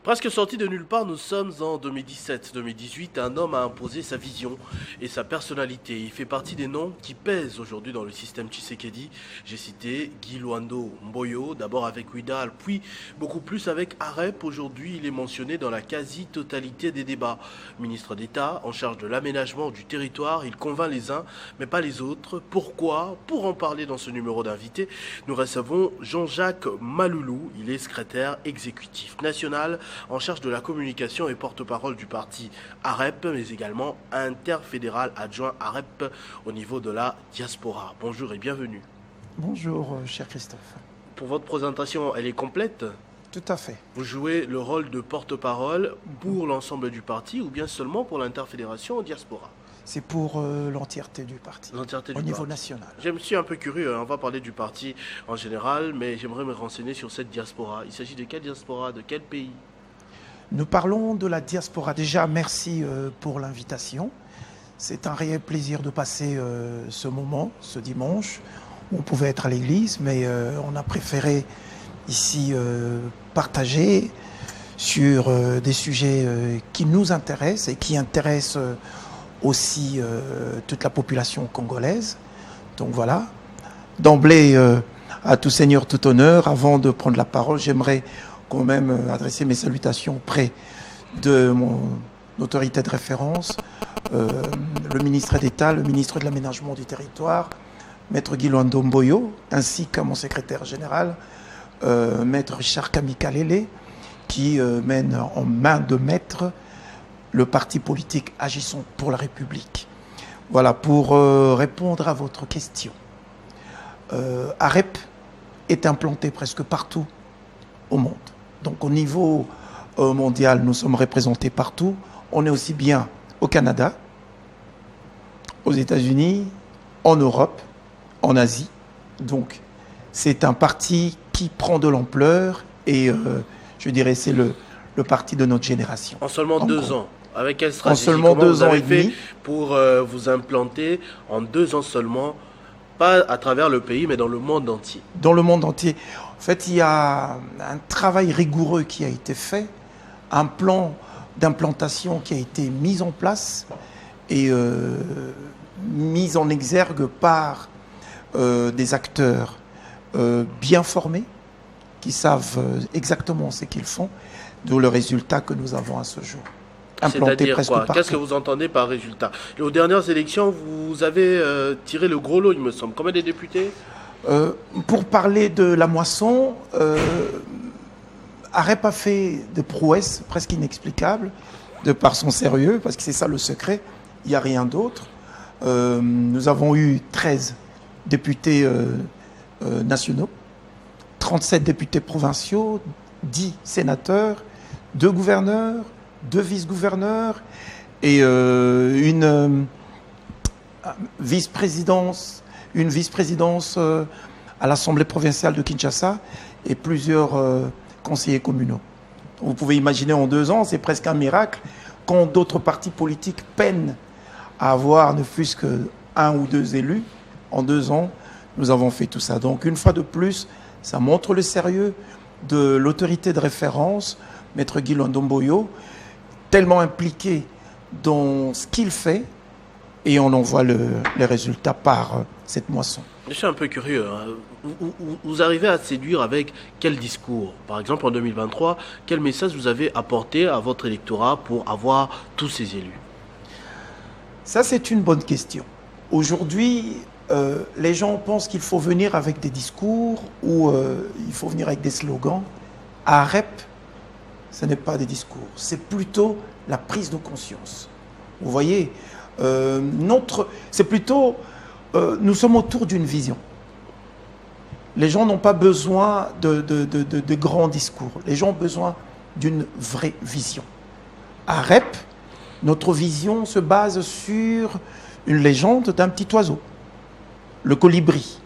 Presque sorti de nulle part, nous sommes en 2017-2018. Un homme a imposé sa vision et sa personnalité. Il fait partie des noms qui pèsent aujourd'hui dans le système Tshisekedi. J'ai cité Guy Luando Mboyo, d'abord avec Ouidal, puis beaucoup plus avec Arep. Aujourd'hui, il est mentionné dans la quasi-totalité des débats. Ministre d'État, en charge de l'aménagement du territoire, il convainc les uns, mais pas les autres. Pourquoi? Pour en parler dans ce numéro d'invité, nous recevons Jean-Jacques Maloulou. Il est secrétaire exécutif national en charge de la communication et porte-parole du parti AREP, mais également interfédéral adjoint AREP au niveau de la diaspora. Bonjour et bienvenue. Bonjour, cher Christophe. Pour votre présentation, elle est complète? Tout à fait. Vous jouez le rôle de porte-parole pour l'ensemble du parti ou bien seulement pour l'interfédération diaspora? C'est pour l'entièreté du parti, au niveau national. Je me suis un peu curieux, on va parler du parti en général, mais j'aimerais me renseigner sur cette diaspora. Il s'agit de quelle diaspora, de quel pays? Nous parlons de la diaspora. Déjà, merci pour l'invitation. C'est un réel plaisir de passer ce moment, ce dimanche. On pouvait être à l'église, mais on a préféré ici partager sur des sujets qui nous intéressent et qui intéressent aussi toute la population congolaise. Donc voilà. D'emblée, à tout seigneur, tout honneur, avant de prendre la parole, j'aimerais quand même adresser mes salutations auprès de mon autorité de référence, le ministre d'État, le ministre de l'Aménagement du Territoire, Maître Guy Luando Mboyo, ainsi qu'à mon secrétaire général, Maître Richard Kamikalele, qui mène en main de maître le parti politique Agissons pour la République. Voilà, pour répondre à votre question. AREP est implanté presque partout au monde. Donc au niveau mondial, nous sommes représentés partout. On est aussi bien au Canada, aux États-Unis, en Europe, en Asie. Donc c'est un parti qui prend de l'ampleur et je dirais c'est le parti de notre génération. En seulement 2 ans. Avec quelle stratégie? En seulement 2 ans et demi. Pour vous implanter en 2 ans seulement, pas à travers le pays, mais dans le monde entier? Dans le monde entier. En fait, il y a un travail rigoureux qui a été fait, un plan d'implantation qui a été mis en place et mis en exergue par des acteurs bien formés, qui savent exactement ce qu'ils font, d'où le résultat que nous avons à ce jour. C'est-à-dire quoi? Qu'est-ce que vous entendez par résultat? Aux dernières élections, vous avez tiré le gros lot, il me semble. Combien de députés? Pour parler de la moisson, AREP a fait de prouesses presque inexplicables de par son sérieux, parce que c'est ça le secret, il n'y a rien d'autre. Nous avons eu 13 députés nationaux, 37 députés provinciaux, 10 sénateurs, 2 gouverneurs, 2 vice-gouverneurs et une vice-présidence à l'Assemblée provinciale de Kinshasa et plusieurs conseillers communaux. Vous pouvez imaginer en 2 ans, c'est presque un miracle quand d'autres partis politiques peinent à avoir ne fût-ce qu'1 ou 2 élus. En 2 ans, nous avons fait tout ça. Donc une fois de plus, ça montre le sérieux de l'autorité de référence, Maître Guy Luando Mboyo, tellement impliqué dans ce qu'il fait, et on en voit les résultats par cette moisson. Je suis un peu curieux. Vous arrivez à séduire avec quel discours? Par exemple, en 2023, quel message vous avez apporté à votre électorat pour avoir tous ces élus? Ça, c'est une bonne question. Aujourd'hui, les gens pensent qu'il faut venir avec des discours ou il faut venir avec des slogans. À AREP, ce n'est pas des discours, c'est plutôt la prise de conscience. Vous voyez, c'est plutôt, nous sommes autour d'une vision. Les gens n'ont pas besoin de grands discours, les gens ont besoin d'une vraie vision. À AREP, notre vision se base sur une légende d'un petit oiseau, le colibri,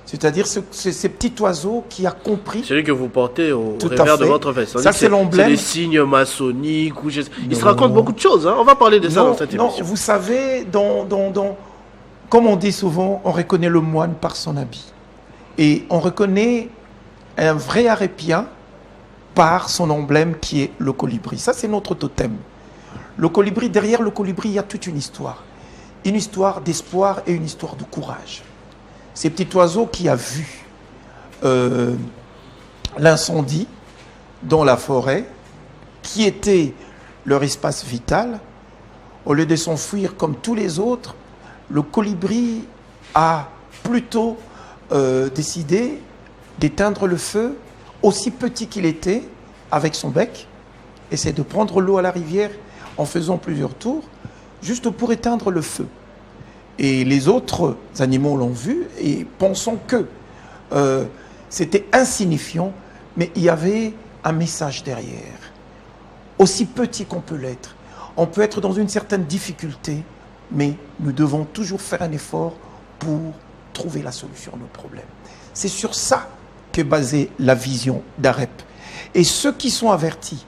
C'est-à-dire ces petits oiseaux qui a compris. Celui que vous portez au revers de votre veste. Ça, c'est l'emblème. C'est les signes maçonniques. Il se raconte beaucoup de choses. Hein. On va parler de ça dans cette émission. Non, vous savez, comme on dit souvent, on reconnaît le moine par son habit. Et on reconnaît un vrai arépien par son emblème qui est le colibri. Ça, c'est notre totem. Le colibri, derrière le colibri, il y a toute une histoire. Une histoire d'espoir et une histoire de courage. Ces petits oiseaux qui a vu l'incendie dans la forêt, qui était leur espace vital, au lieu de s'enfuir comme tous les autres, le colibri a plutôt décidé d'éteindre le feu, aussi petit qu'il était, avec son bec, et c'est de prendre l'eau à la rivière en faisant plusieurs tours, juste pour éteindre le feu. Et les autres animaux l'ont vu et pensant que c'était insignifiant, mais il y avait un message derrière. Aussi petit qu'on peut l'être, on peut être dans une certaine difficulté, mais nous devons toujours faire un effort pour trouver la solution à nos problèmes. C'est sur ça qu'est basée la vision d'AREP. Et ceux qui sont avertis,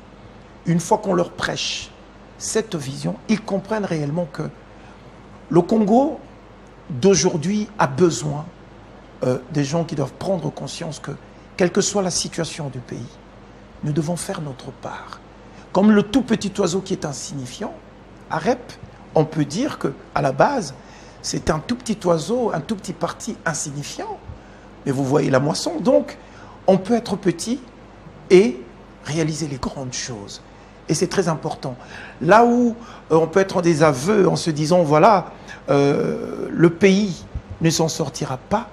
une fois qu'on leur prêche cette vision, ils comprennent réellement que le Congo d'aujourd'hui a besoin des gens qui doivent prendre conscience que, quelle que soit la situation du pays, nous devons faire notre part. Comme le tout petit oiseau qui est insignifiant, AREP, on peut dire qu'à la base, c'est un tout petit oiseau, un tout petit parti insignifiant. Mais vous voyez la moisson. Donc, on peut être petit et réaliser les grandes choses. Et c'est très important. Là où on peut être en désaveu en se disant, voilà, le pays ne s'en sortira pas,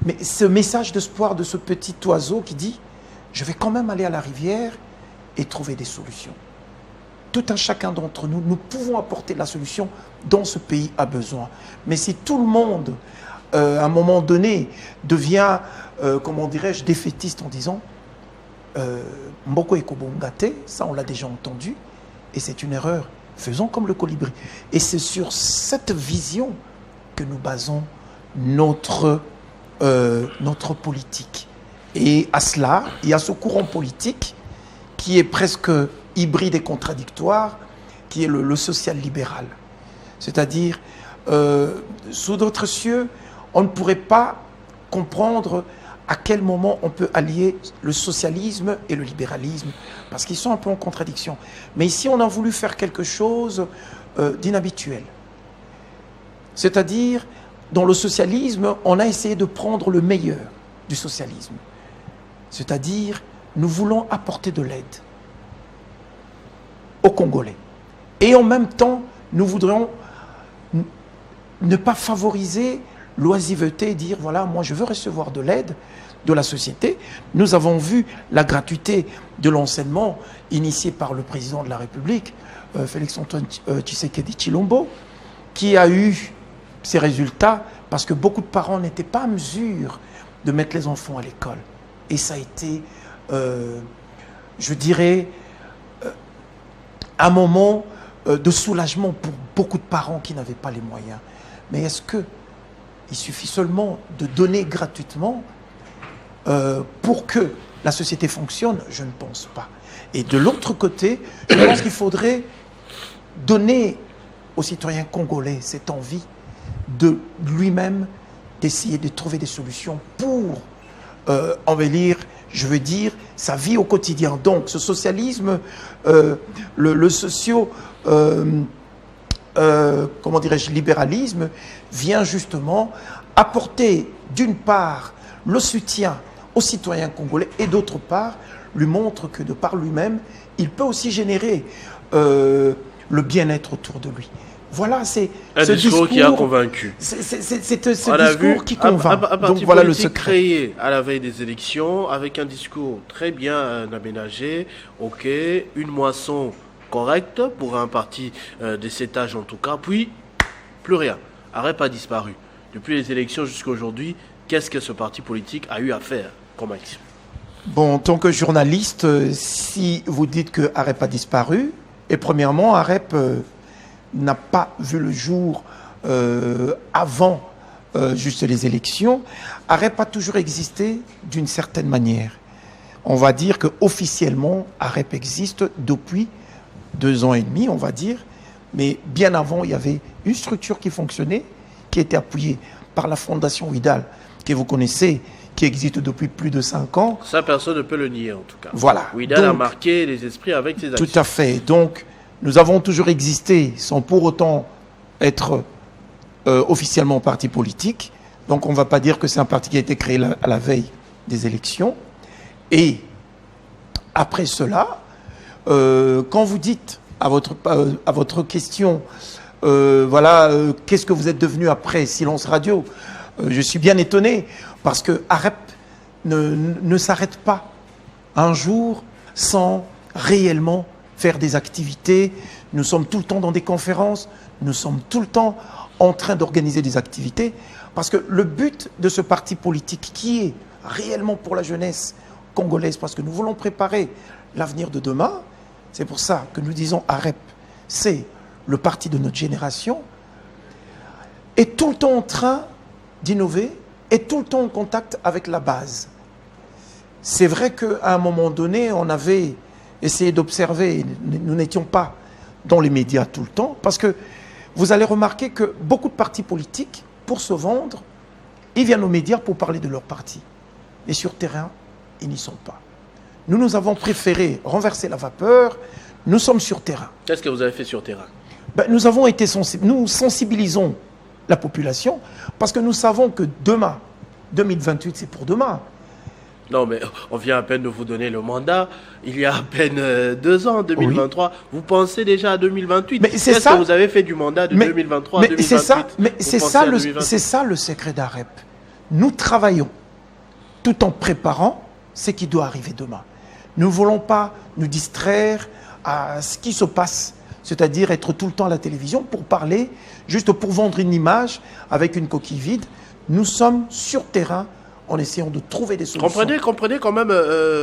mais ce message d'espoir de ce petit oiseau qui dit, je vais quand même aller à la rivière et trouver des solutions. Tout un chacun d'entre nous, nous pouvons apporter la solution dont ce pays a besoin. Mais si tout le monde, à un moment donné, devient, comment dirais-je, défaitiste en disant Mboko Ekobongate, ça on l'a déjà entendu, et c'est une erreur. Faisons comme le colibri. Et c'est sur cette vision que nous basons notre politique. Et à cela, il y a ce courant politique qui est presque hybride et contradictoire, qui est le social-libéral. C'est-à-dire, sous d'autres cieux, on ne pourrait pas comprendre à quel moment on peut allier le socialisme et le libéralisme, parce qu'ils sont un peu en contradiction. Mais ici, on a voulu faire quelque chose d'inhabituel. C'est-à-dire, dans le socialisme, on a essayé de prendre le meilleur du socialisme. C'est-à-dire, nous voulons apporter de l'aide aux Congolais. Et en même temps, nous voudrions ne pas favoriser l'oisiveté et dire, voilà, moi je veux recevoir de l'aide de la société. Nous avons vu la gratuité de l'enseignement initiée par le président de la République, Félix-Antoine Tshisekedi Tshilombo, qui a eu ses résultats parce que beaucoup de parents n'étaient pas en mesure de mettre les enfants à l'école. Et ça a été, je dirais, un moment de soulagement pour beaucoup de parents qui n'avaient pas les moyens. Mais est-ce qu'il suffit seulement de donner gratuitement pour que la société fonctionne? Je ne pense pas. Et de l'autre côté, je pense qu'il faudrait donner aux citoyens congolais cette envie de lui-même d'essayer de trouver des solutions pour embellir, je veux dire, sa vie au quotidien. Donc ce socialisme, le socio... comment dirais-je, libéralisme vient justement apporter d'une part le soutien aux citoyens congolais et d'autre part lui montre que de par lui-même, il peut aussi générer le bien-être autour de lui. Voilà, c'est ce discours qui a convaincu. C'est ce discours qui convainc. Donc voilà le secret. Créé à la veille des élections avec un discours très bien aménagé, ok, une moisson correcte pour un parti de cet âge en tout cas, puis plus rien. AREP a disparu. Depuis les élections jusqu'à aujourd'hui, qu'est-ce que ce parti politique a eu à faire comme action? Bon, en tant que journaliste, si vous dites que AREP a disparu, et premièrement, AREP n'a pas vu le jour avant juste les élections, AREP a toujours existé d'une certaine manière. On va dire qu'officiellement, AREP existe depuis 2 ans et demi, on va dire, mais bien avant, il y avait une structure qui fonctionnait, qui était appuyée par la Fondation Widal, que vous connaissez, qui existe depuis plus de 5 ans. Ça, personne ne peut le nier, en tout cas. Voilà. Widal a marqué les esprits avec ses actions. Tout à fait. Donc, nous avons toujours existé sans pour autant être officiellement parti politique. Donc, on ne va pas dire que c'est un parti qui a été créé à la veille des élections. Et après cela, quand vous dites à votre question, qu'est-ce que vous êtes devenu après Silence Radio, je suis bien étonné parce que AREP ne s'arrête pas un jour sans réellement faire des activités. Nous sommes tout le temps dans des conférences, nous sommes tout le temps en train d'organiser des activités parce que le but de ce parti politique qui est réellement pour la jeunesse congolaise, parce que nous voulons préparer l'avenir de demain, c'est pour ça que nous disons AREP, c'est le parti de notre génération, est tout le temps en train d'innover, est tout le temps en contact avec la base. C'est vrai qu'à un moment donné, on avait essayé d'observer, nous n'étions pas dans les médias tout le temps, parce que vous allez remarquer que beaucoup de partis politiques, pour se vendre, ils viennent aux médias pour parler de leur parti. Et sur terrain, ils n'y sont pas. Nous avons préféré renverser la vapeur, nous sommes sur terrain. Qu'est-ce que vous avez fait sur terrain? Nous avons été nous sensibilisons la population parce que nous savons que demain, 2028, c'est pour demain. Non, mais on vient à peine de vous donner le mandat. Il y a à peine 2 ans, 2023. Oui. Vous pensez déjà à 2028. Mais c'est ça. Que vous avez fait du mandat de 2023 à 2028. C'est ça le secret d'AREP. Nous travaillons tout en préparant ce qui doit arriver demain. Nous ne voulons pas nous distraire à ce qui se passe, c'est-à-dire être tout le temps à la télévision pour parler, juste pour vendre une image avec une coquille vide. Nous sommes sur terrain en essayant de trouver des solutions. Comprenez quand même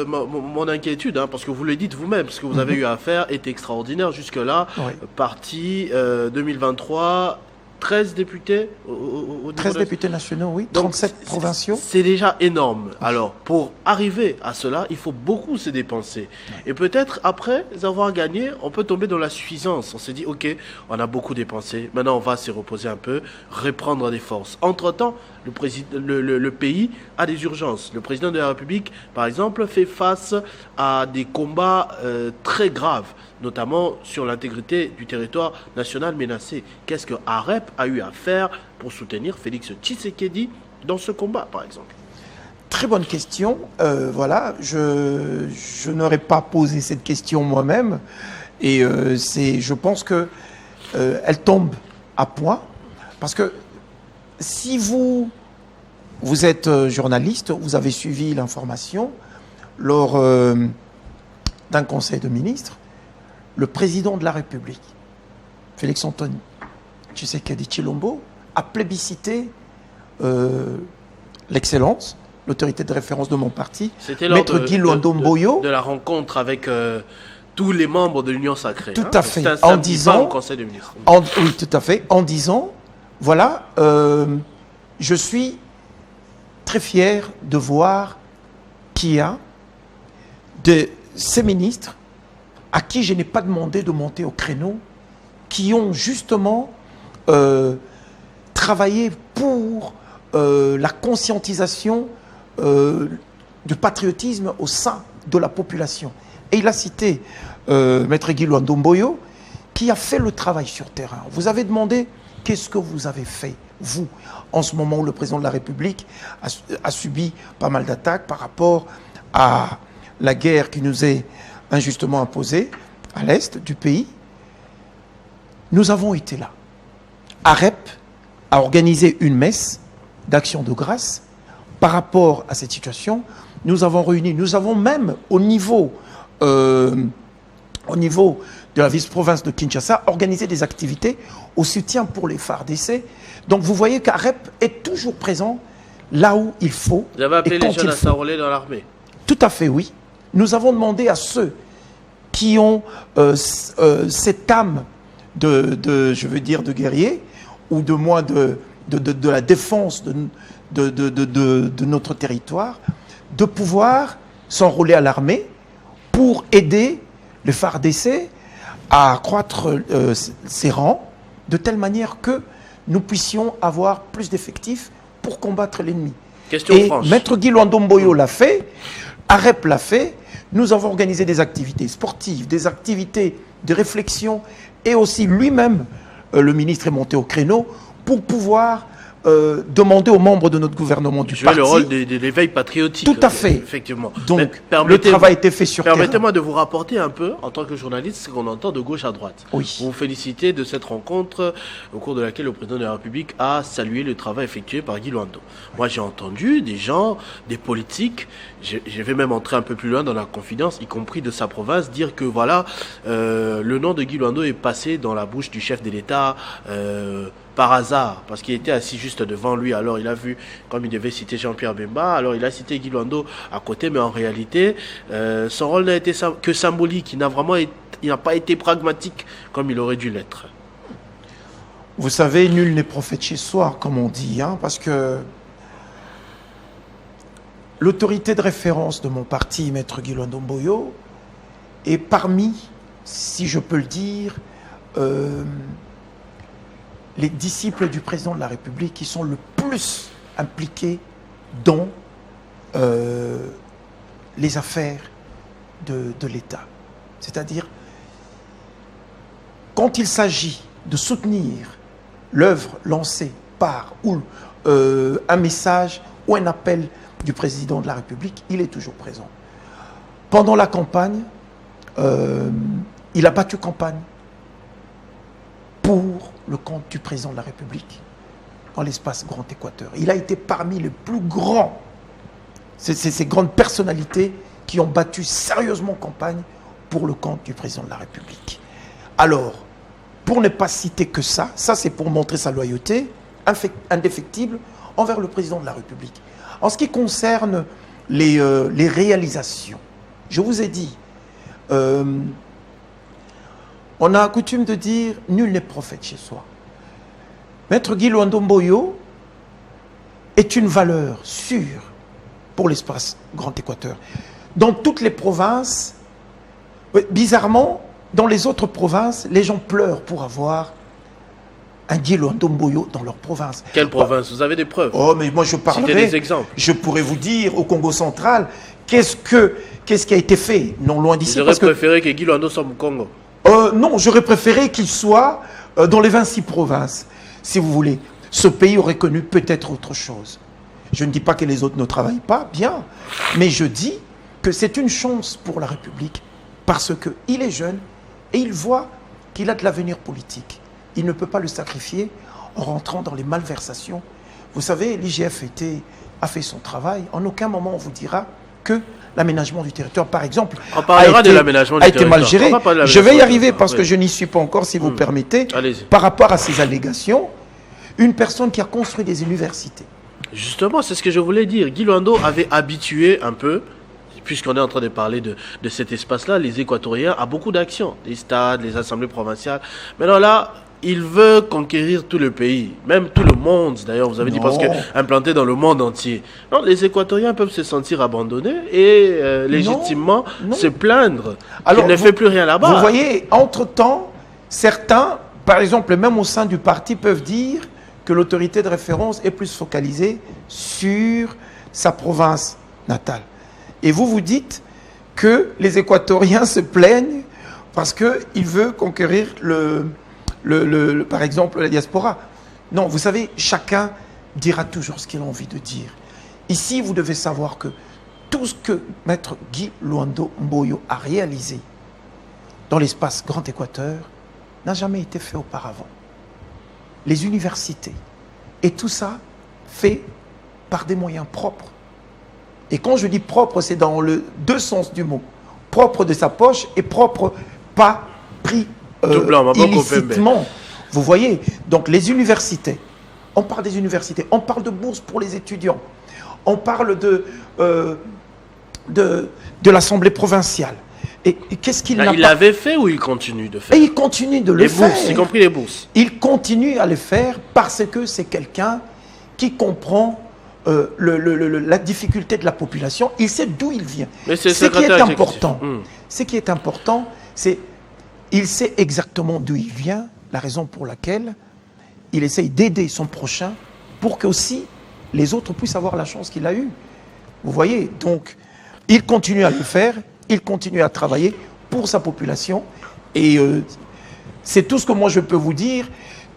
mon inquiétude, hein, parce que vous le dites vous-même, ce que vous avez eu à faire est extraordinaire jusque-là. Oui. Parti 2023, 13 députés 13 députés nationaux, oui. Donc, 37 provinciaux. C'est déjà énorme. Alors, pour arriver à cela, il faut beaucoup se dépenser. Oui. Et peut-être, après avoir gagné, on peut tomber dans la suffisance. On s'est dit, OK, on a beaucoup dépensé. Maintenant, on va se reposer un peu, reprendre des forces. Entre-temps, le pays a des urgences. Le président de la République, par exemple, fait face à des combats très graves, notamment sur l'intégrité du territoire national menacé. Qu'est-ce que AREP a eu à faire pour soutenir Félix Tshisekedi dans ce combat, par exemple? Très bonne question. Je n'aurais pas posé cette question moi-même. Et je pense qu'elle tombe à point. Parce que si vous êtes journaliste, vous avez suivi l'information lors d'un conseil de ministres, le président de la République, Félix-Antoine Tshisekedi Tshilombo, a plébiscité l'excellence, l'autorité de référence de mon parti, Maître Guy Luando Mboyo. De la rencontre avec tous les membres de l'Union Sacrée. Tout à fait. En disant, au conseil des ministres. Oui, tout à fait. En disant, voilà, je suis très fier de voir qu'il y a de ces ministres à qui je n'ai pas demandé de monter au créneau, qui ont justement travaillé pour la conscientisation du patriotisme au sein de la population. Et il a cité Maître Guy Luando Mboyo, qui a fait le travail sur terrain. Vous avez demandé qu'est-ce que vous avez fait, vous, en ce moment où le président de la République a subi pas mal d'attaques par rapport à la guerre qui nous est injustement imposée à l'est du pays. Nous avons été là. AREP a organisé une messe d'action de grâce par rapport à cette situation. Nous avons réuni, nous avons même au niveau de la vice-province de Kinshasa organisé des activités au soutien pour les FARDC. Donc vous voyez qu'AREP est toujours présent là où il faut. Vous avez appelé les jeunes à s'enrôler dans l'armée? Tout à fait, oui. Nous avons demandé à ceux qui ont cette âme de guerrier, ou de moins de de la défense de notre territoire, de pouvoir s'enrôler à l'armée pour aider le FARDC à accroître ses rangs, de telle manière que nous puissions avoir plus d'effectifs pour combattre l'ennemi. Et franche. Maître Guy Luando Mboyo l'a fait, AREP l'a fait, nous avons organisé des activités sportives, des activités de réflexion, et aussi lui-même, le ministre est monté au créneau pour pouvoir demander aux membres de notre gouvernement du parti... le rôle de l'éveil patriotique. Tout à fait. Effectivement. Donc, le travail a été fait sur terrain. Permettez-moi de vous rapporter un peu, en tant que journaliste, ce qu'on entend de gauche à droite. Oui. Vous félicitez de cette rencontre au cours de laquelle le président de la République a salué le travail effectué par Guy Luando. Moi, j'ai entendu des gens, des politiques, je vais même entrer un peu plus loin dans la confidence, y compris de sa province, dire que voilà, le nom de Guy Luando est passé dans la bouche du chef de l'État par hasard, parce qu'il était assis juste devant lui. Alors il a vu, comme il devait citer Jean-Pierre Bemba, alors il a cité Guy Luando à côté, mais en réalité, son rôle n'a été que symbolique. Il n'a pas été pragmatique comme il aurait dû l'être. Vous savez, nul n'est prophète chez soi, comme on dit, parce que l'autorité de référence de mon parti, Maître Guy Luando Mboyo, est parmi, si je peux le dire, les disciples du président de la République qui sont le plus impliqués dans les affaires de l'État. C'est-à-dire, quand il s'agit de soutenir l'œuvre lancée par ou un message ou un appel du président de la République, il est toujours présent. Pendant la campagne, il a battu campagne pour le compte du président de la République dans l'espace Grand Équateur. Il a été parmi les plus grands, ces grandes personnalités qui ont battu sérieusement campagne pour le compte du président de la République. Alors, pour ne pas citer que ça c'est pour montrer sa loyauté indéfectible envers le président de la République. En ce qui concerne les réalisations, je vous ai dit, on a coutume de dire « nul n'est prophète chez soi ». Maître Guy Luando Mboyo est une valeur sûre pour l'espace Grand Équateur. Dans toutes les provinces, bizarrement, dans les autres provinces, les gens pleurent pour avoir un Guy Luando Mboyo dans leur province. Quelle province? Vous avez des preuves? Oh, mais moi je parlerai... Citez des exemples. Je pourrais vous dire, au Congo central, qu'est-ce qui a été fait, non loin d'ici. Vous auriez préféré que Guy Luando soit au Congo? Non, j'aurais préféré qu'il soit dans les 26 provinces, si vous voulez. Ce pays aurait connu peut-être autre chose. Je ne dis pas que les autres ne travaillent pas, bien, mais je dis que c'est une chance pour la République parce qu'il est jeune et il voit qu'il a de l'avenir politique. Il ne peut pas le sacrifier en rentrant dans les malversations. Vous savez, l'IGF a fait son travail. En aucun moment on vous dira que l'aménagement du territoire, par exemple, a été mal géré. Je vais y arriver parce que je n'y suis pas encore, si vous permettez. Par rapport à ces allégations, une personne qui a construit des universités. Justement, c'est ce que je voulais dire. Guy Luando avait habitué un peu, puisqu'on est en train de parler de cet espace-là, les Équatoriens à beaucoup d'actions. Les stades, les assemblées provinciales. Maintenant là, il veut conquérir tout le pays, même tout le monde d'ailleurs, vous avez dit, parce que implanté dans le monde entier. Non, les Équatoriens peuvent se sentir abandonnés et légitimement se plaindre qu'il ne fait plus rien là-bas. Vous voyez, entre-temps, certains, par exemple, même au sein du parti, peuvent dire que l'autorité de référence est plus focalisée sur sa province natale. Et vous dites que les Équatoriens se plaignent parce qu'il veut conquérir par exemple, la diaspora. Non, vous savez, chacun dira toujours ce qu'il a envie de dire. Ici, vous devez savoir que tout ce que Maître Guy Luando Mboyo a réalisé dans l'espace Grand Équateur n'a jamais été fait auparavant. Les universités, et tout ça fait par des moyens propres. Et quand je dis propre, c'est dans le deux sens du mot. Propre de sa poche et propre, pas pris illicitement. Vous voyez, donc les universités, on parle des universités, on parle de bourses pour les étudiants, on parle de l'Assemblée provinciale. Et qu'est-ce qu'il n'a Il pas l'avait fait ou il continue de faire? Et il continue de le Les faire. bourses, y compris les bourses. Il continue à le faire parce que c'est quelqu'un qui comprend la difficulté de la population. Il sait d'où il vient. Mais c'est Ce qui est secrétaire important, exécutif. ce qui est important, c'est il sait exactement d'où il vient, la raison pour laquelle il essaye d'aider son prochain pour que aussi les autres puissent avoir la chance qu'il a eue. Vous voyez, donc il continue à le faire, il continue à travailler pour sa population et c'est tout ce que moi je peux vous dire.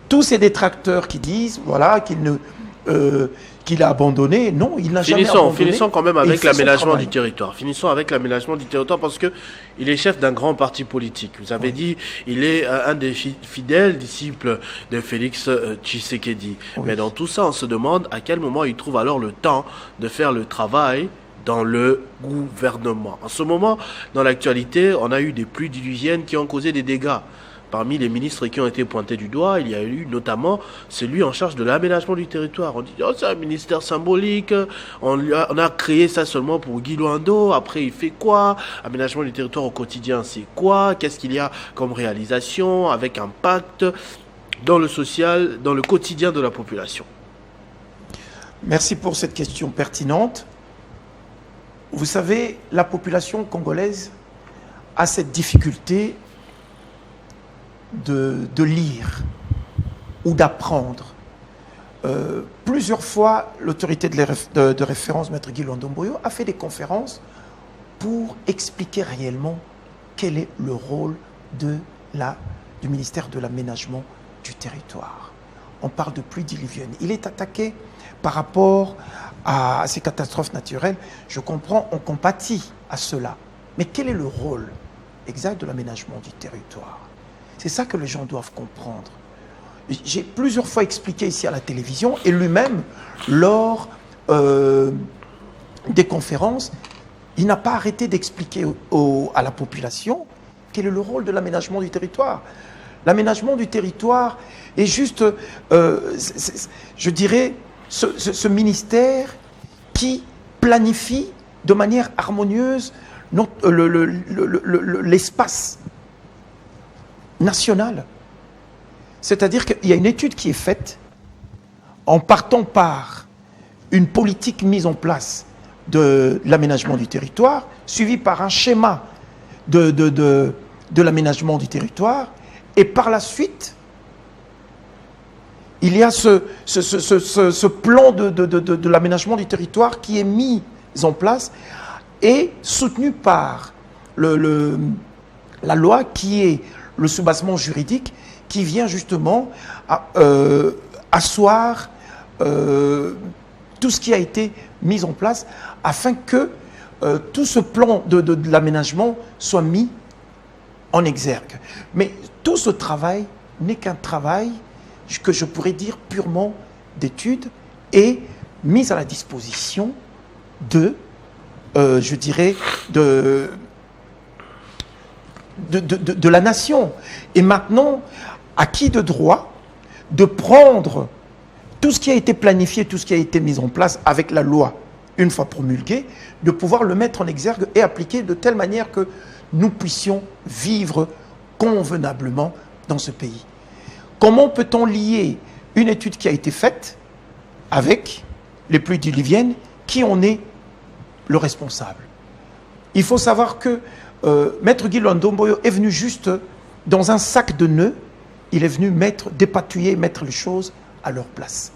Tous ces détracteurs qui disent voilà qu'il a abandonné, non, il n'a jamais abandonné. Finissons quand même avec l'aménagement du territoire. territoire parce que il est chef d'un grand parti politique. Vous avez dit, il est un des fidèles disciples de Félix Tshisekedi. Oui. Mais dans tout ça, on se demande à quel moment il trouve alors le temps de faire le travail dans le gouvernement. En ce moment, dans l'actualité, on a eu des pluies diluviennes qui ont causé des dégâts. Parmi les ministres qui ont été pointés du doigt, il y a eu notamment celui en charge de l'aménagement du territoire. On dit oh, c'est un ministère symbolique, on a créé ça seulement pour Guy Luando, après il fait quoi? Aménagement du territoire au quotidien, c'est quoi? Qu'est-ce qu'il y a comme réalisation avec impact dans le social, dans le quotidien de la population? Merci pour cette question pertinente. Vous savez, la population congolaise a cette difficulté de lire ou d'apprendre. Plusieurs fois, l'autorité de référence, Maître Guy Luando-Mboyo, a fait des conférences pour expliquer réellement quel est le rôle du ministère de l'aménagement du territoire. On parle de pluie diluvienne. Il est attaqué par rapport à ces catastrophes naturelles. Je comprends, on compatit à cela. Mais quel est le rôle exact de l'aménagement du territoire? C'est ça que les gens doivent comprendre. J'ai plusieurs fois expliqué ici à la télévision et lui-même, lors des conférences, il n'a pas arrêté d'expliquer à la population quel est le rôle de l'aménagement du territoire. L'aménagement du territoire est juste, je dirais, ce ministère qui planifie de manière harmonieuse l'espace national. C'est-à-dire qu'il y a une étude qui est faite en partant par une politique mise en place de l'aménagement du territoire, suivie par un schéma de l'aménagement du territoire, et par la suite, il y a ce plan de l'aménagement du territoire qui est mis en place et soutenu par la loi qui est le soubassement juridique qui vient justement asseoir tout ce qui a été mis en place afin que tout ce plan de l'aménagement soit mis en exergue. Mais tout ce travail n'est qu'un travail que je pourrais dire purement d'études et mis à la disposition je dirais, de la nation. Et maintenant, à qui de droit de prendre tout ce qui a été planifié, tout ce qui a été mis en place avec la loi, une fois promulguée, de pouvoir le mettre en exergue et appliquer de telle manière que nous puissions vivre convenablement dans ce pays. Comment peut-on lier une étude qui a été faite avec les pluies diluviennes, qui en est le responsable? Il faut savoir que Maître Guy Luando-Mboyo est venu juste dans un sac de nœuds, il est venu dépatouiller, mettre les choses à leur place.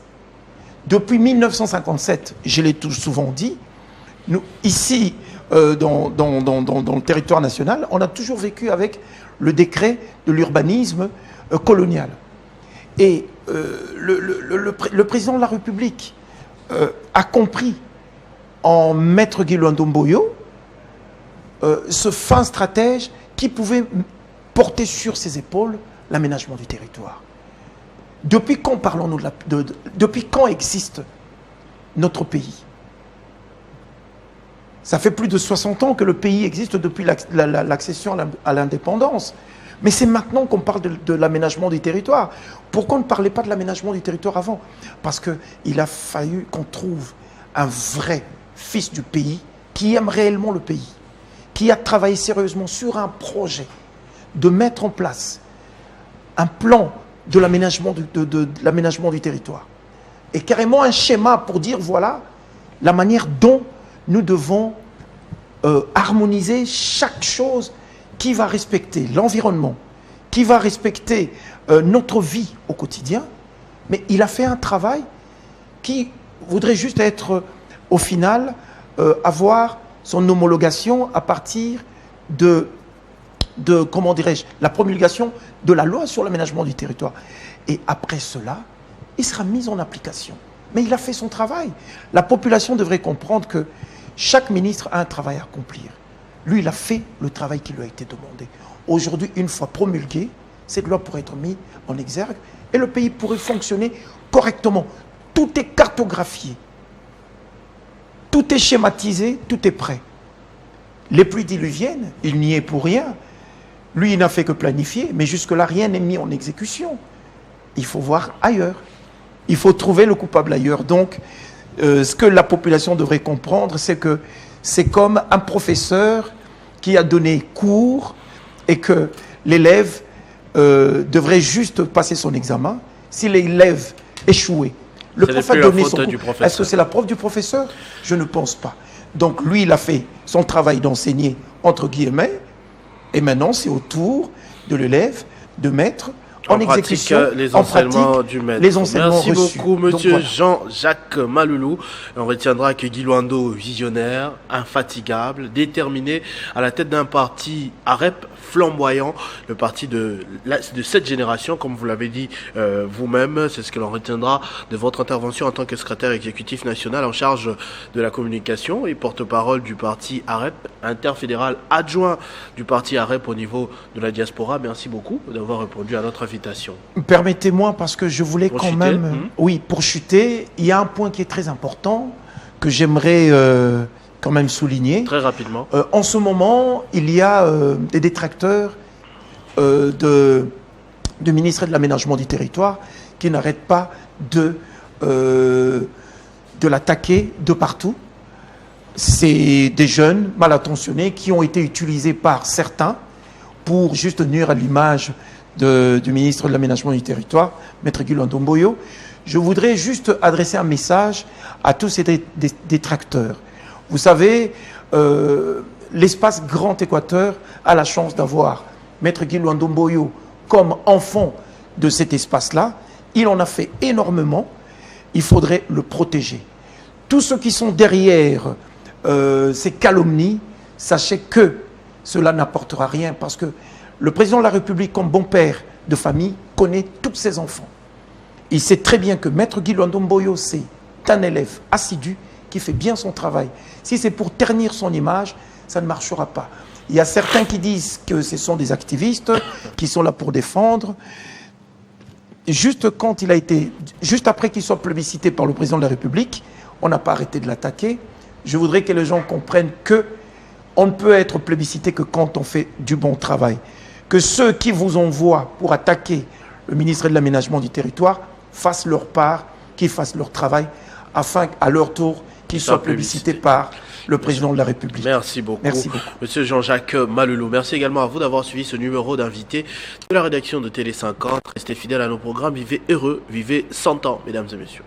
Depuis 1957, je l'ai tout souvent dit, nous, ici, dans le territoire national, on a toujours vécu avec le décret de l'urbanisme colonial. Et le président de la République a compris en Maître Guy Luando-Mboyo ce fin stratège qui pouvait porter sur ses épaules l'aménagement du territoire. Depuis quand parlons-nous depuis quand existe notre pays? Ça fait plus de 60 ans que le pays existe depuis l'accession à l'indépendance. Mais c'est maintenant qu'on parle de l'aménagement du territoire. Pourquoi on ne parlait pas de l'aménagement du territoire avant? Parce qu'il a fallu qu'on trouve un vrai fils du pays qui aime réellement le pays, qui a travaillé sérieusement sur un projet de mettre en place un plan de l'aménagement du territoire et carrément un schéma pour dire voilà la manière dont nous devons harmoniser chaque chose qui va respecter l'environnement, qui va respecter notre vie au quotidien. Mais il a fait un travail qui voudrait juste être, au final, avoir son homologation à partir de comment dirais-je, la promulgation de la loi sur l'aménagement du territoire. Et après cela, il sera mis en application. Mais il a fait son travail. La population devrait comprendre que chaque ministre a un travail à accomplir. Lui, il a fait le travail qui lui a été demandé. Aujourd'hui, une fois promulguée, cette loi pourrait être mise en exergue et le pays pourrait fonctionner correctement. Tout est cartographié. Tout est schématisé, tout est prêt. Les pluies diluviennes, il n'y est pour rien. Lui, il n'a fait que planifier, mais jusque-là, rien n'est mis en exécution. Il faut voir ailleurs. Il faut trouver le coupable ailleurs. Donc, ce que la population devrait comprendre, c'est que c'est comme un professeur qui a donné cours et que l'élève devrait juste passer son examen. Si l'élève échouait, le prof a donné son cours. Est-ce que c'est la faute du professeur? Je ne pense pas. Donc lui, il a fait son travail d'enseigner, entre guillemets, et maintenant c'est au tour de l'élève de mettre en exécution, les enseignements du maître. Les enseignements Merci reçus. beaucoup, monsieur Donc, voilà. Jean-Jacques Maloulou. On retiendra que Guy Luando, visionnaire, infatigable, déterminé, à la tête d'un parti AREP flamboyant, le parti de cette génération, comme vous l'avez dit vous-même. C'est ce que l'on retiendra de votre intervention en tant que secrétaire exécutif national en charge de la communication et porte-parole du parti AREP, interfédéral adjoint du parti AREP au niveau de la diaspora. Merci beaucoup d'avoir répondu à notre invitation. Permettez-moi, parce que je voulais pour quand chuter, même... Oui, pour chuter, il y a un point qui est très important que j'aimerais quand même souligner. Très rapidement. En ce moment, il y a des détracteurs du ministre de l'Aménagement du Territoire qui n'arrêtent pas de l'attaquer de partout. C'est des jeunes mal intentionnés qui ont été utilisés par certains pour juste nuire à l'image du ministre de l'Aménagement du Territoire, Maître Guy Luando Mboyo. Je voudrais juste adresser un message à tous ces détracteurs. Vous savez, l'espace Grand Équateur a la chance d'avoir Maître Guy Luando Mboyo comme enfant de cet espace-là. Il en a fait énormément. Il faudrait le protéger. Tous ceux qui sont derrière ces calomnies, sachez que cela n'apportera rien parce que le président de la République, comme bon père de famille, connaît tous ses enfants. Il sait très bien que Maître Guy Luando Mboyo, c'est un élève assidu qui fait bien son travail. Si c'est pour ternir son image, ça ne marchera pas. Il y a certains qui disent que ce sont des activistes qui sont là pour défendre. Juste après qu'il soit plébiscité par le président de la République, on n'a pas arrêté de l'attaquer. Je voudrais que les gens comprennent que on ne peut être plébiscité que quand on fait du bon travail. Que ceux qui vous envoient pour attaquer le ministre de l'Aménagement du Territoire fassent leur part, qu'ils fassent leur travail, afin qu'à leur tour, qu'ils soient plébiscités par le président de la République. Merci beaucoup. Merci beaucoup. Monsieur Jean-Jacques Maloulou. Merci également à vous d'avoir suivi ce numéro d'invité de la rédaction de Télé 50. Restez fidèles à nos programmes. Vivez heureux, vivez 100 ans, mesdames et messieurs.